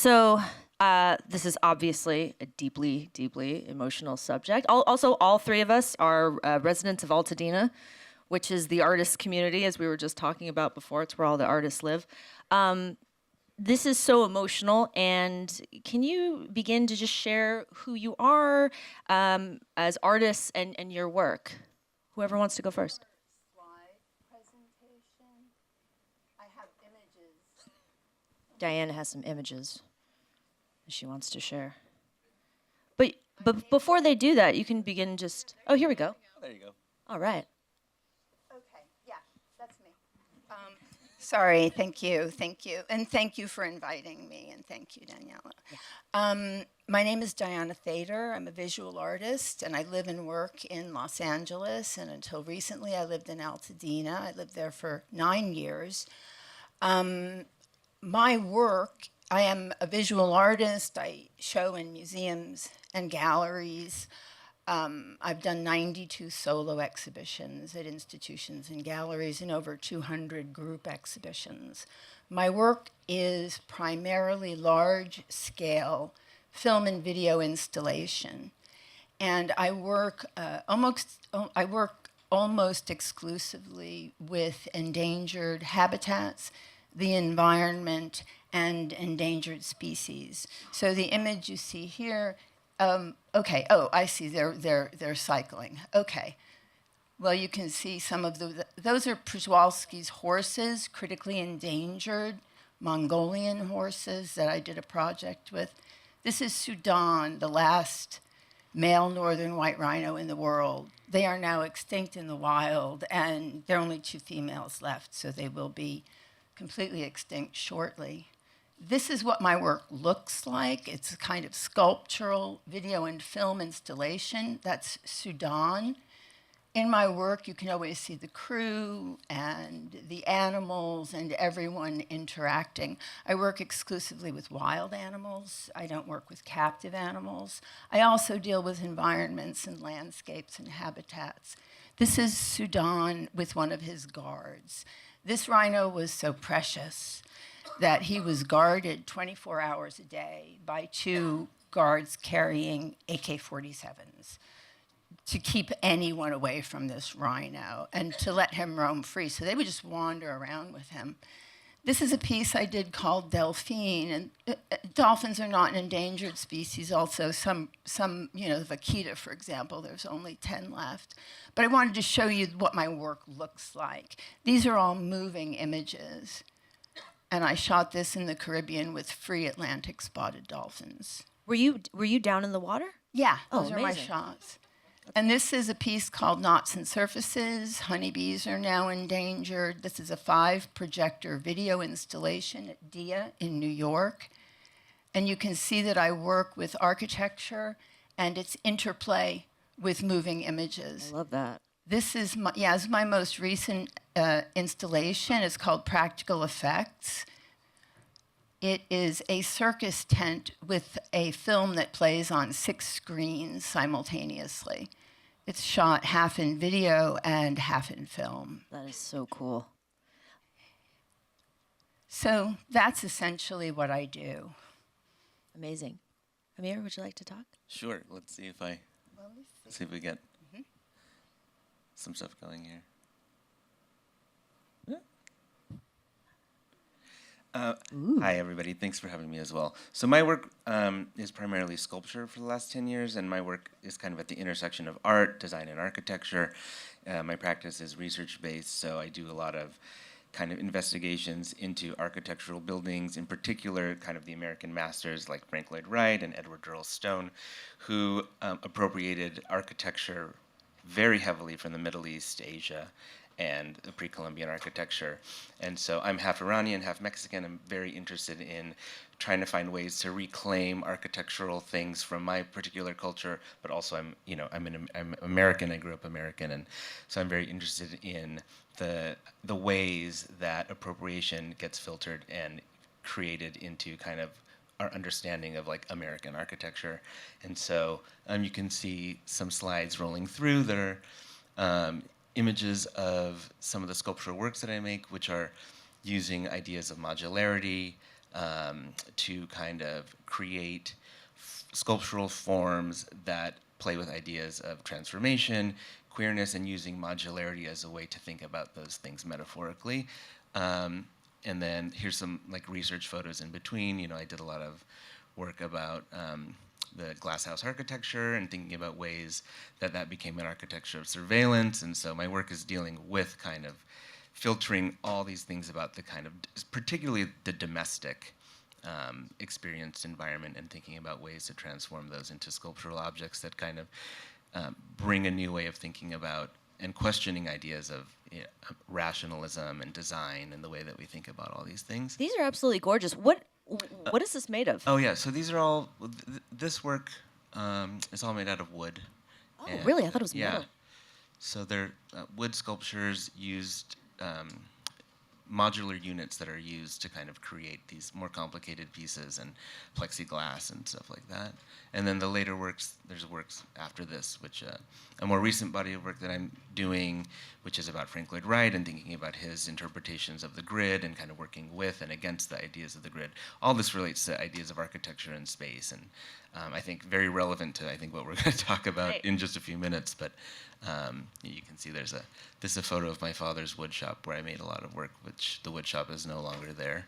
So this is obviously a deeply, deeply emotional subject. Also, all three of us are residents of Altadena, which is the artist community, as we were just talking about before. It's where all the artists live. This is so emotional, and can you begin to just share who you are as artists and your work? Whoever wants to go first. Slide presentation. I have images. Diana has some images she wants to share. But before they do that, you can begin just, oh, here we go. Oh, there you go. All right. Okay, yeah, that's me. Sorry, thank you. And thank you for inviting me, and thank you, Daniella. Yeah. My name is Diana Thader. I'm a visual artist, and I live and work in Los Angeles, and until recently I lived in Altadena. I lived there for 9 years. My work, I am a visual artist. I show in museums and galleries. I've done 92 solo exhibitions at institutions and galleries and over 200 group exhibitions. My work is primarily large-scale film and video installation. And I work almost exclusively with endangered habitats, the environment, and endangered species. So the image you see here, okay, oh, I see, they're cycling. Okay. Well, you can see some of those are Przewalski's horses, critically endangered Mongolian horses that I did a project with. This is Sudan, the last male northern white rhino in the world. They are now extinct in the wild, and there are only 2 females left, so they will be completely extinct shortly. This is what my work looks like. It's a kind of sculptural video and film installation. That's Sudan. In my work, you can always see the crew and the animals and everyone interacting. I work exclusively with wild animals. I don't work with captive animals. I also deal with environments and landscapes and habitats. This is Sudan with one of his guards. This rhino was so precious that he was guarded 24 hours a day by 2 guards carrying AK-47s to keep anyone away from this rhino and to let him roam free. So they would just wander around with him. This is a piece I did called Delphine, and dolphins are not an endangered species. Also, some, the vaquita, for example, there's only 10 left. But I wanted to show you what my work looks like. These are all moving images. And I shot this in the Caribbean with free Atlantic spotted dolphins. Were you down in the water? Yeah, Oh, those are my amazing. shots. And this is a piece called Knots and Surfaces. Honeybees are now endangered. This is a 5-projector video installation at DIA in New York. And you can see that I work with architecture and its interplay with moving images. I love that. This is my most recent installation. It's called Practical Effects. It is a circus tent with a film that plays on 6 screens simultaneously. It's shot half in video and half in film. That is so cool. So that's essentially what I do. Amazing. Amir, would you like to talk? Sure. Let's see if we get some stuff going here. Hi, everybody. Thanks for having me as well. So my work is primarily sculpture for the last 10 years, and my work is kind of at the intersection of art, design, and architecture. My practice is research-based, so I do a lot of kind of investigations into architectural buildings, in particular kind of the American masters like Frank Lloyd Wright and Edward Earl Stone, who appropriated architecture very heavily from the Middle East, Asia, and the pre-Columbian architecture. And so I'm half Iranian, half Mexican. I'm very interested in trying to find ways to reclaim architectural things from my particular culture, but also I'm American, I grew up American, and so I'm very interested in the ways that appropriation gets filtered and created into kind of our understanding of like American architecture. And so you can see some slides rolling through that are images of some of the sculptural works that I make, which are using ideas of modularity, to kind of create sculptural forms that play with ideas of transformation, queerness, and using modularity as a way to think about those things metaphorically. And then here's some like research photos in between. You know, I did a lot of work about the glasshouse architecture and thinking about ways that that became an architecture of surveillance. And so my work is dealing with kind of filtering all these things about the kind of, particularly the domestic experienced environment, and thinking about ways to transform those into sculptural objects that kind of bring a new way of thinking about and questioning ideas of rationalism and design and the way that we think about all these things. These are absolutely gorgeous. What is this made of? Oh yeah, so these are all, this work is all made out of wood. Oh, really? I thought it was yeah. metal. So they're wood sculptures used, modular units that are used to kind of create these more complicated pieces, and plexiglass and stuff like that. And then the later works, there's works after this, which a more recent body of work that I'm doing, which is about Frank Lloyd Wright and thinking about his interpretations of the grid and kind of working with and against the ideas of the grid. All this relates to ideas of architecture and space, and I think very relevant to, I think, what we're going to talk about in just a few minutes. But you can see this is a photo of my father's wood shop where I made a lot of work, which the wood shop is no longer there.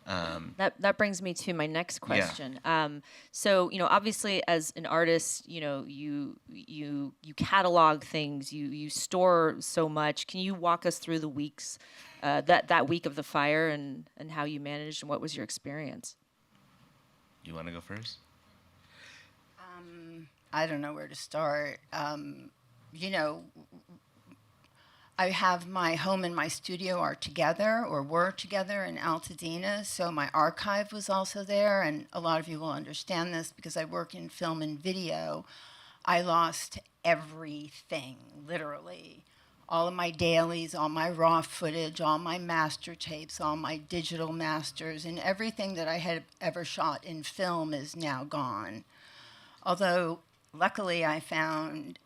That brings me to my next question. So, you know, obviously as an artist, you know, you catalog things, you store so much. Can you walk us through the weeks, that week of the fire, and how you managed, and what was your experience? You want to go first? I don't know where to start. You know, I have my home and my studio are together, or were together, in Altadena, so my archive was also there, and a lot of you will understand this because I work in film and video. I lost everything, literally. All of my dailies, all my raw footage, all my master tapes, all my digital masters, and everything that I had ever shot in film is now gone. Although, luckily, I found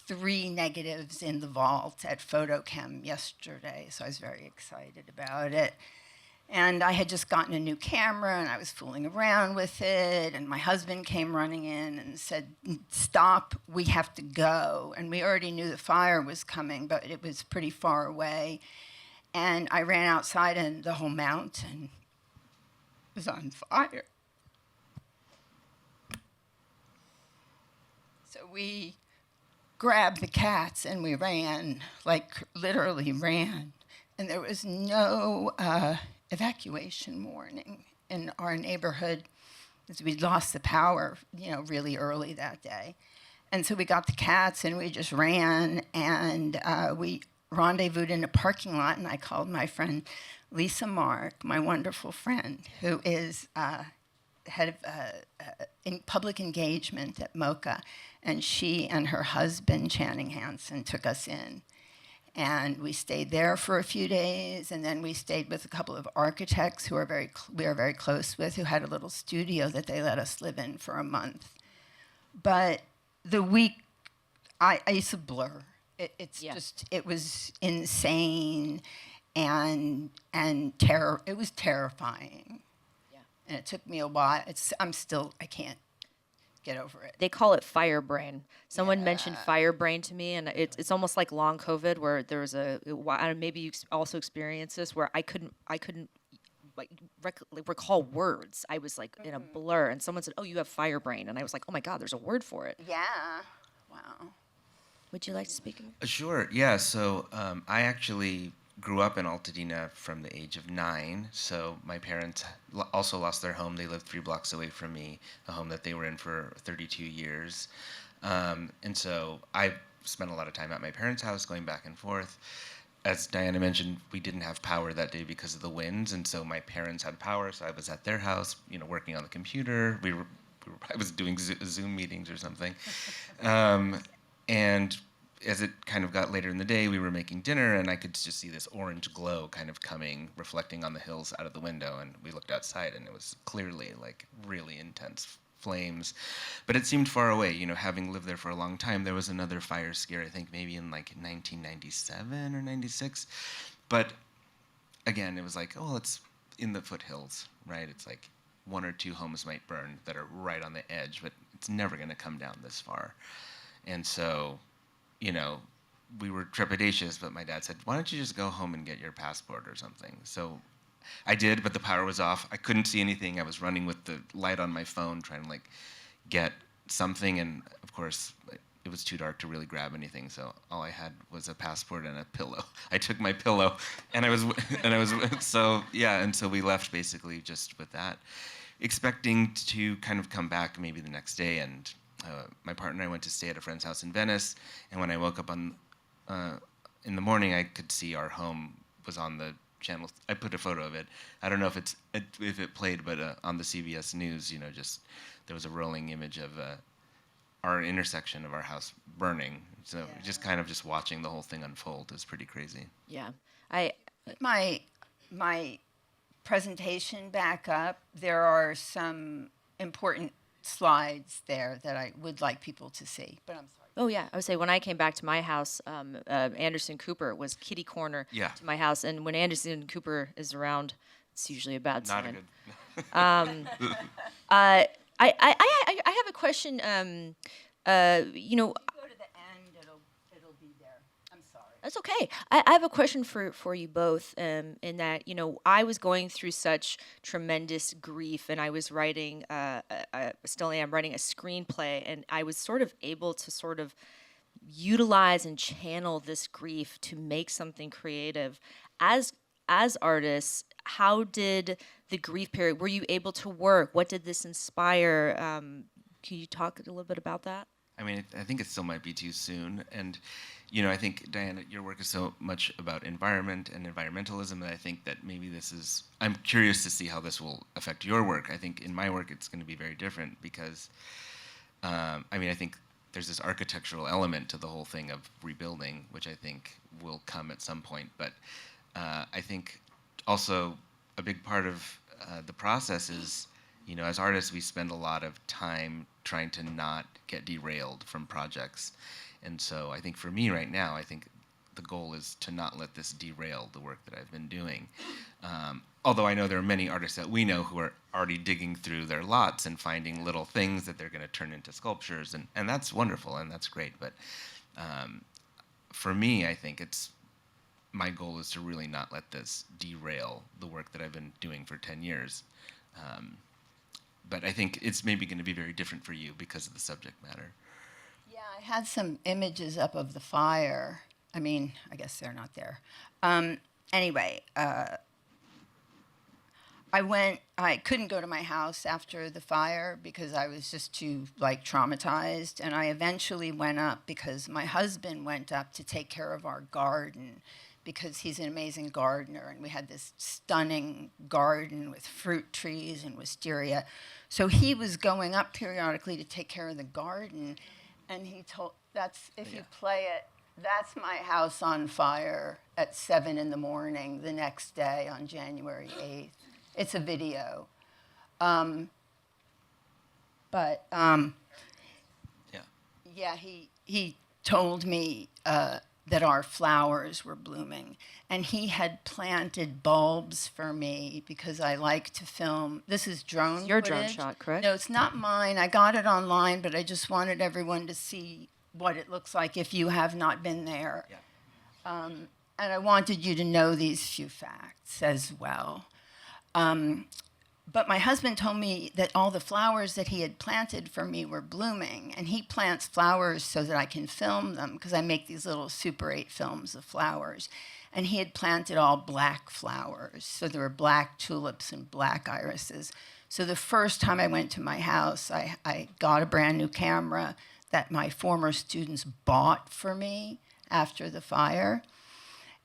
3 negatives in the vault at Photochem yesterday, so I was very excited about it. And I had just gotten a new camera, and I was fooling around with it, and my husband came running in and said, "Stop, we have to go." And we already knew the fire was coming, but it was pretty far away. And I ran outside, and the whole mountain was on fire. So we grabbed the cats and we ran, like literally ran. And there was no evacuation warning in our neighborhood because we'd lost the power, you know, really early that day. And so we got the cats and we just ran, and we rendezvoused in a parking lot, and I called my friend Lisa Mark, my wonderful friend, who is head of in public engagement at MOCA, and she and her husband, Channing Hansen, took us in. And we stayed there for a few days, and then we stayed with a couple of architects who we are very close with, who had a little studio that they let us live in for a month. But the week, it's a blur. It was insane and terror. It was terrifying. And it took me a while. I can't get over it. They call it fire brain. Someone mentioned fire brain to me, and it's almost like long COVID, where there was maybe you also experienced this, where I couldn't like recall words. I was like in a blur, and someone said, "Oh, you have fire brain," and I was like, "Oh my God, there's a word for it." Yeah. Wow. Would you like to speak? Sure. Yeah. So I actually grew up in Altadena from the age of 9. So my parents also lost their home. They lived 3 blocks away from me, a home that they were in for 32 years. And so I spent a lot of time at my parents' house, going back and forth. As Diana mentioned, we didn't have power that day because of the winds, and so my parents had power, so I was at their house, you know, working on the computer. I was doing Zoom meetings or something. And as it kind of got later in the day, we were making dinner, and I could just see this orange glow kind of coming, reflecting on the hills out of the window, and we looked outside, and it was clearly like really intense flames. But it seemed far away, you know, having lived there for a long time. There was another fire scare, I think maybe in like 1997 or 96. But again, it was like, oh, in the foothills, right? It's like one or two homes might burn that are right on the edge, but it's never going to come down this far. And so, you know, we were trepidatious, but my dad said, why don't you just go home and get your passport or something? So I did, but the power was off. I couldn't see anything. I was running with the light on my phone trying to like get something, and of course it was too dark to really grab anything, so all I had was a passport and a pillow. I took my pillow, and I was so yeah, and so we left basically just with that, expecting to kind of come back maybe the next day. And my partner and I went to stay at a friend's house in Venice, and when I woke up in the morning, I could see our home was on the channel. I put a photo of it. I don't know if it played, but on the CBS News, you know, just there was a rolling image of our intersection of our house burning. So just kind of just watching the whole thing unfold is pretty crazy. Yeah. My presentation back up, there are some important slides there that I would like people to see, but I'm sorry. Oh yeah, I would say when I came back to my house, Anderson Cooper was kitty corner to my house, and when Anderson Cooper is around, it's usually a bad sign. Not a good. I have a question. You know, Go to the end, it'll be there. I'm sorry. that's okay. I have a question for you both. In that, you know, I was going through such tremendous grief, and I was writing, still am writing a screenplay, and I was sort of able to sort of utilize and channel this grief to make something creative. As artists, how did the grief period? Were you able to work? What did this inspire? Can you talk a little bit about that? I mean, I think it still might be too soon. And, you know, I think, Diana, your work is so much about environment and environmentalism that I think that maybe I'm curious to see how this will affect your work. I think in my work it's going to be very different because, I mean, I think there's this architectural element to the whole thing of rebuilding, which I think will come at some point. But I think also a big part of the process is, you know, as artists, we spend a lot of time trying to not get derailed from projects. And so I think for me right now, I think the goal is to not let this derail the work that I've been doing. Although I know there are many artists that we know who are already digging through their lots and finding little things that they're going to turn into sculptures, and that's wonderful and that's great. But for me, I think my goal is to really not let this derail the work that I've been doing for 10 years. But I think it's maybe going to be very different for you because of the subject matter. Yeah, I had some images up of the fire. I mean, I guess they're not there. Anyway, I couldn't go to my house after the fire because I was just too, like, traumatized. And I eventually went up because my husband went up to take care of our garden because he's an amazing gardener. And we had this stunning garden with fruit trees and wisteria. So he was going up periodically to take care of the garden. And he told, you play it, that's my house on fire at 7 in the morning the next day on January 8th. It's a video. He told me that our flowers were blooming. And he had planted bulbs for me because I like to film. This is drone Your footage. drone shot, correct? No, it's not mine. I got it online, but I just wanted everyone to see what it looks like if you have not been there. Yeah. And I wanted you to know these few facts as well. But my husband told me that all the flowers that he had planted for me were blooming, and he plants flowers so that I can film them because I make these little Super 8 films of flowers. And he had planted all black flowers, so there were black tulips and black irises. So the first time I went to my house, I got a brand new camera that my former students bought for me after the fire.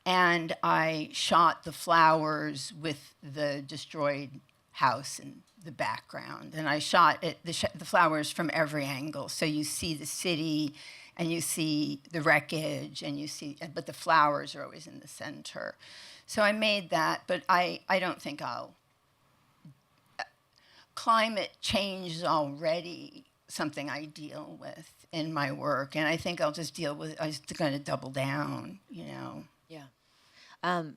And I shot the flowers with the destroyed house in the background. And I shot the flowers from every angle. So you see the city, and you see the wreckage, but the flowers are always in the center. So I made that, but I don't think climate change is already something I deal with in my work. And I think I'm just going to double down, you know. Yeah.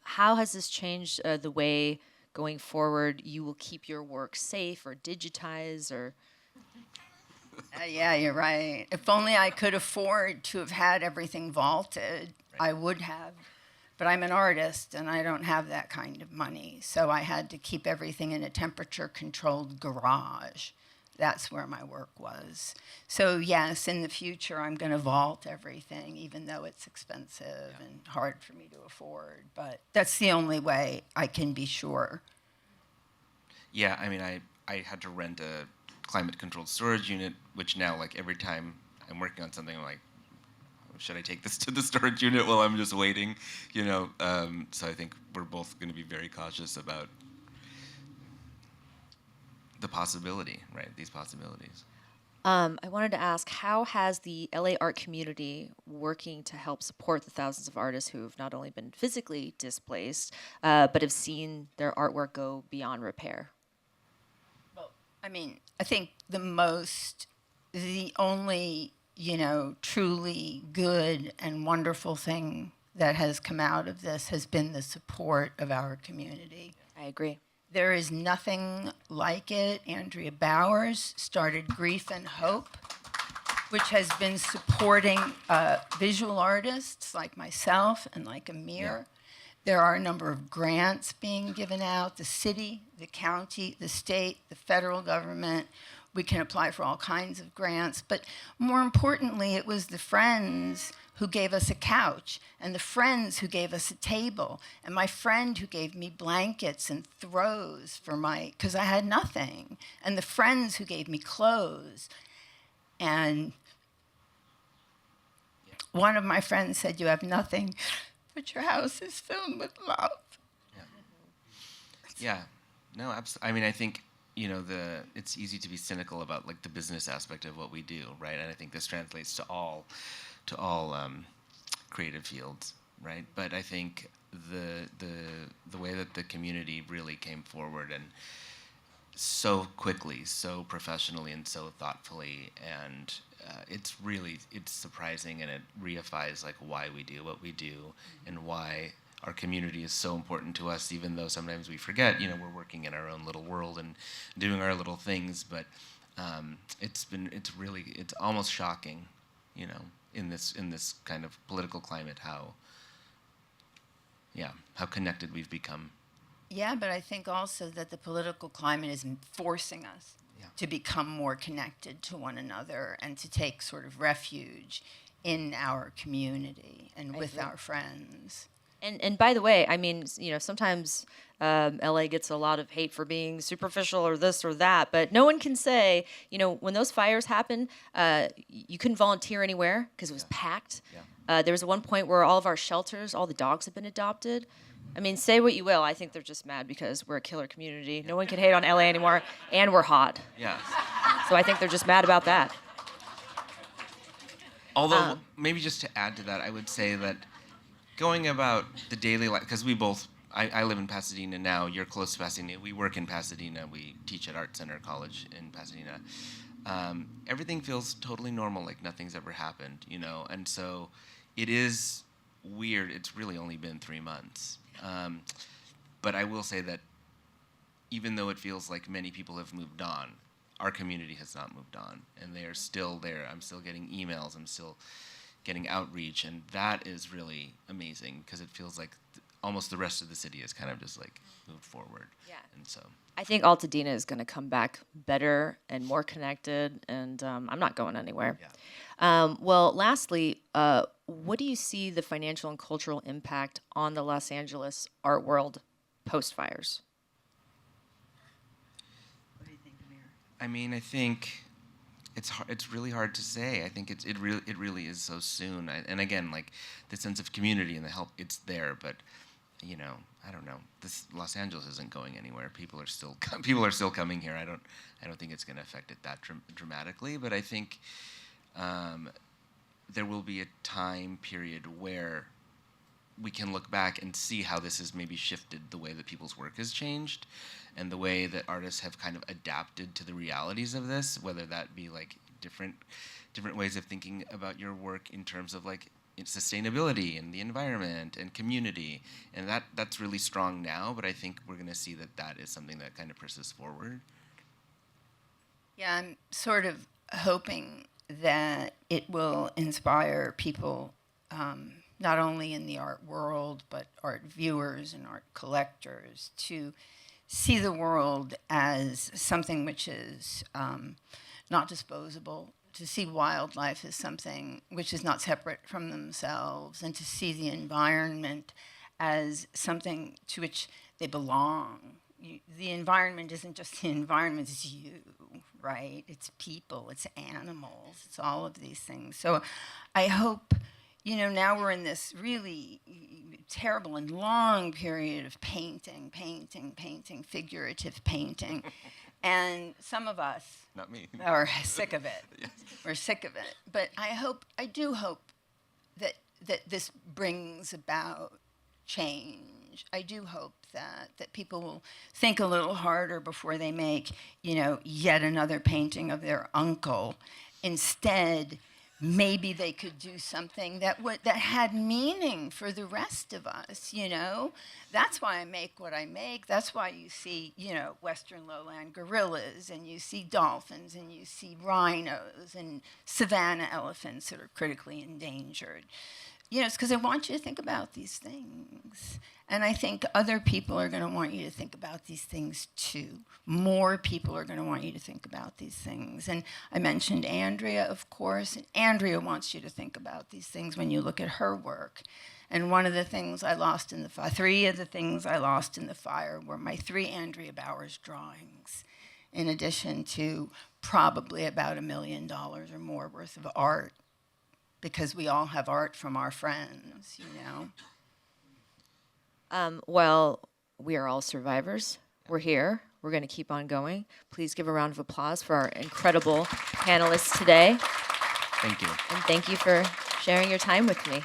How has this changed the way going forward you will keep your work safe or digitize or? Yeah, you're right. If only I could afford to have had everything vaulted, I would have. But I'm an artist and I don't have that kind of money. So I had to keep everything in a temperature-controlled garage. That's where my work was. So yes, in the future, I'm going to vault everything, even though it's expensive and hard for me to afford. But that's the only way I can be sure. Yeah, I mean, I had to rent a climate-controlled storage unit, which now, like, every time I'm working on something, I'm like, should I take this to the storage unit while I'm just waiting? You know, so I think we're both going to be very cautious about the possibility, right? These possibilities. I wanted to ask, how has the LA art community working to help support the thousands of artists who have not only been physically displaced, but have seen their artwork go beyond repair? Well, I mean, I think the only, truly good and wonderful thing that has come out of this has been the support of our community. I agree. There is nothing like it. Andrea Bowers started Grief and Hope, which has been supporting visual artists like myself and like Amir. There are a number of grants being given out. The city, the county, the state, the federal government. We can apply for all kinds of grants. But more importantly, it was the friends who gave us a couch, and the friends who gave us a table, and my friend who gave me blankets and throws because I had nothing, and the friends who gave me clothes. And one of my friends said, "You have nothing, but your house is filled with love." Yeah. No, I mean, I think, it's easy to be cynical about, like, the business aspect of what we do, right? And I think this translates to all creative fields, right? But I think the way that the community really came forward and so quickly, so professionally, and so thoughtfully, and it's surprising, and it reifies like why we do what we do and why our community is so important to us, even though sometimes we forget, we're working in our own little world and doing our little things, but it's almost shocking, in this kind of political climate, how connected we've become. Yeah, but I think also that the political climate is forcing us to become more connected to one another and to take sort of refuge in our community and with our friends. And by the way, I mean, sometimes LA gets a lot of hate for being superficial or this or that, but no one can say, when those fires happened, you couldn't volunteer anywhere because it was packed. Yeah. There was one point where all of our shelters, all the dogs have been adopted. I mean, say what you will, I think they're just mad because we're a killer community. No one can hate on LA anymore, and we're hot. Yeah. So I think they're just mad about that. Although, maybe just to add to that, I would say that going about the daily life, because I live in Pasadena now, you're close to Pasadena, we work in Pasadena, we teach at Art Center College in Pasadena. Everything feels totally normal, like nothing's ever happened, and so it is weird. It's really only been 3 months. But I will say that even though it feels like many people have moved on, our community has not moved on, and they are still there. I'm still getting emails, I'm still getting outreach, and that is really amazing because it feels like almost the rest of the city is kind of just like moved forward. Yeah. And so I think Altadena is going to come back better and more connected, and I'm not going anywhere. Yeah. Well, lastly, what do you see the financial and cultural impact on the Los Angeles art world post-fires? What do you think, Amir? I mean, I think it's really hard to say. I think it really is so soon. And again, like the sense of community and the help, it's there. But I don't know. This Los Angeles isn't going anywhere. People are still coming here. I don't think it's going to affect it that dramatically. But I think there will be a time period where we can look back and see how this has maybe shifted the way that people's work has changed and the way that artists have kind of adapted to the realities of this, whether that be like different ways of thinking about your work in terms of like sustainability and the environment and community, and that's really strong now. But I think we're going to see that is something that kind of persists forward. Yeah, I'm sort of hoping that it will inspire people, not only in the art world, but art viewers and art collectors, to see the world as something which is not disposable, to see wildlife as something which is not separate from themselves, and to see the environment as something to which they belong. The environment isn't just the environment, it's you, right? It's people, it's animals, it's all of these things. So I hope, now we're in this really terrible and long period of painting, figurative painting. And some of us Not me. are sick of it. Yes. We're sick of it. But I do hope that this brings about change. I do hope that people will think a little harder before they make, yet another painting of their uncle. Instead, maybe they could do something that had meaning for the rest of us, That's why I make what I make. That's why you see, Western lowland gorillas, and you see dolphins, and you see rhinos, and savanna elephants that are critically endangered. It's because I want you to think about these things. And I think other people are going to want you to think about these things too. More people are going to want you to think about these things. And I mentioned Andrea, of course. And Andrea wants you to think about these things when you look at her work. And one of the things I lost in the fire, 3 of the things I lost in the fire were my 3 Andrea Bowers drawings, in addition to probably about $1 million or more worth of art, because we all have art from our friends, Well, we are all survivors. We're here. We're going to keep on going. Please give a round of applause for our incredible panelists today. Thank you. And thank you for sharing your time with me.